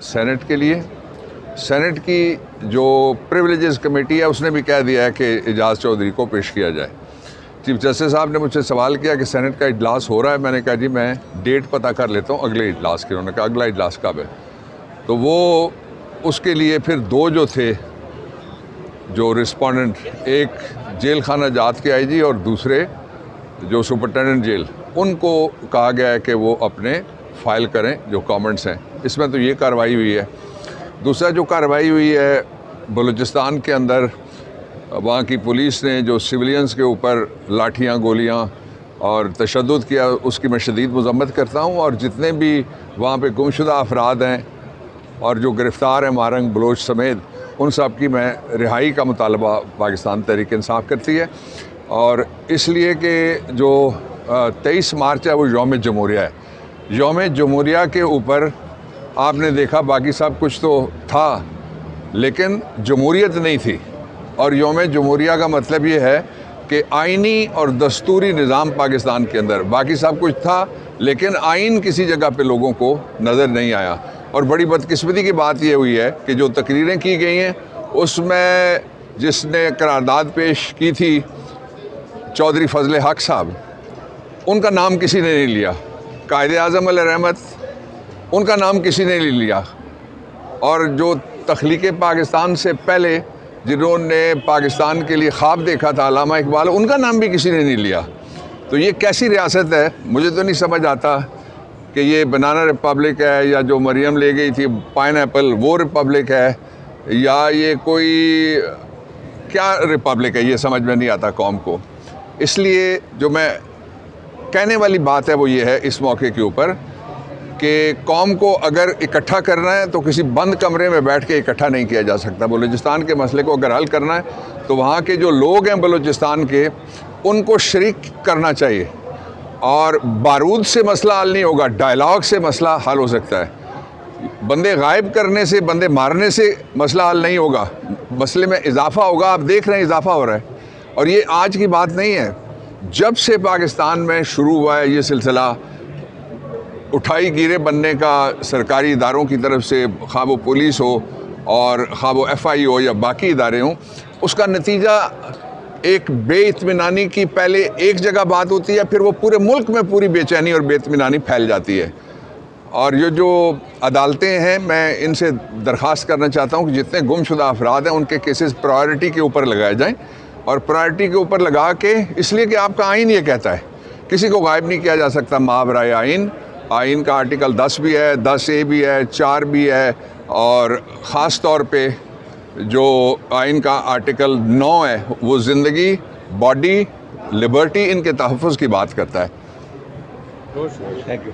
Senate के लिए। Senate की जो प्रिविलेजेस कमेटी है उसने भी कह दिया है कि एजाज चौधरी को पेश किया जाए। चीफ जस्टिस साहब ने मुझसे सवाल किया कि सेनेट का इजलास हो रहा है। मैंने कहा जी मैं डेट पता कर लेता हूँ अगले इजलास की। उन्होंने कहा अगला इजलास कब है? तो वो उसके लिए फिर दो जो थे जो रिस्पोंडेंट, एक जेल खाना जात के आईजी और दूसरे जो सुपरिटेंडेंट जेल, उनको कहा गया है कि वो अपने फाइल करें जो कमेंट्स हैं। इसमें तो ये कार्रवाई हुई है। दूसरा जो कार्रवाई हुई है बलूचिस्तान के अंदर, वहाँ की पुलिस ने जो सिविलियंस के ऊपर लाठियाँ गोलियाँ और तशद्दुद किया, उसकी मैं शदीद मज़म्मत करता हूँ। और जितने भी वहाँ पे गुमशुदा अफराद हैं और जो गिरफ़्तार हैं मारंग बलोच समेत, उन सब की मैं रिहाई का मुतालबा पाकिस्तान तहरीक इंसाफ करती है। और इसलिए कि जो 23 मार्च है वो यौम जमहूरिया है। यौम जमहूरिया के ऊपर आपने देखा बाकी सब कुछ तो था लेकिन जमहूरियत नहीं थी। और यौम जमहूरिया का मतलब ये है कि आइनी और दस्तूरी निज़ाम पाकिस्तान के अंदर, बाकी सब कुछ था लेकिन आइन किसी जगह पे लोगों को नज़र नहीं आया। और बड़ी बदकिस्मती की बात ये हुई है कि जो तकरीरें की गई हैं उसमें जिसने करारदाद पेश की थी चौधरी फजल हक साहब, उनका नाम किसी ने नहीं लिया। कायदे आज़म अली रहमत, उनका नाम किसी ने नहीं लिया। और जो तख्लीक़ पाकिस्तान से पहले जिन्होंने पाकिस्तान के लिए ख्वाब देखा था अल्लामा इकबाल, उनका नाम भी किसी ने नहीं लिया। तो ये कैसी रियासत है? मुझे तो नहीं समझ आता कि ये बनाना रिपब्लिक है या जो मरियम ले गई थी पाइनएप्पल वो रिपब्लिक है या ये कोई क्या रिपब्लिक है, ये समझ में नहीं आता कौम को। इसलिए जो मैं कहने वाली बात है वो ये है इस मौके के ऊपर कि कौम को अगर इकट्ठा करना है तो किसी बंद कमरे में बैठ के इकट्ठा नहीं किया जा सकता। बलूचिस्तान के मसले को अगर हल करना है तो वहाँ के जो लोग हैं बलूचिस्तान के, उनको शरीक करना चाहिए। और बारूद से मसला हल नहीं होगा, डायलॉग से मसला हल हो सकता है। बंदे गायब करने से, बंदे मारने से मसला हल नहीं होगा, मसले में इजाफा होगा। आप देख रहे हैं इजाफा हो रहा है। और ये आज की बात नहीं है, जब से पाकिस्तान में शुरू हुआ है ये सिलसिला उठाई गिरे बनने का सरकारी इदारों की तरफ से, खा वो पुलिस हो और खा वो FI हो या बाकी इदारे हों, उसका नतीजा एक बेइत्मीनानी की पहले एक जगह बात होती है, फिर वो पूरे मुल्क में पूरी बेचैनी और बेइत्मीनानी फैल जाती है। और ये जो अदालतें हैं, मैं इनसे दरख्वास्त करना चाहता हूँ कि जितने गुमशुदा अफराद हैं उनके केसेस प्रायोरिटी के ऊपर लगाए जाएँ। और प्रायोरिटी के ऊपर लगा के, इसलिए कि आपका आइन ये कहता है किसी को गायब नहीं किया जा सकता मावराए आइन। आइन का आर्टिकल 10 भी है, 10A भी है, 4 भी है, और ख़ास तौर पे जो आइन का आर्टिकल 9 है वो ज़िंदगी, बॉडी, लिबर्टी, इनके तहफ़्फ़ुज़ की बात करता है। Thank you.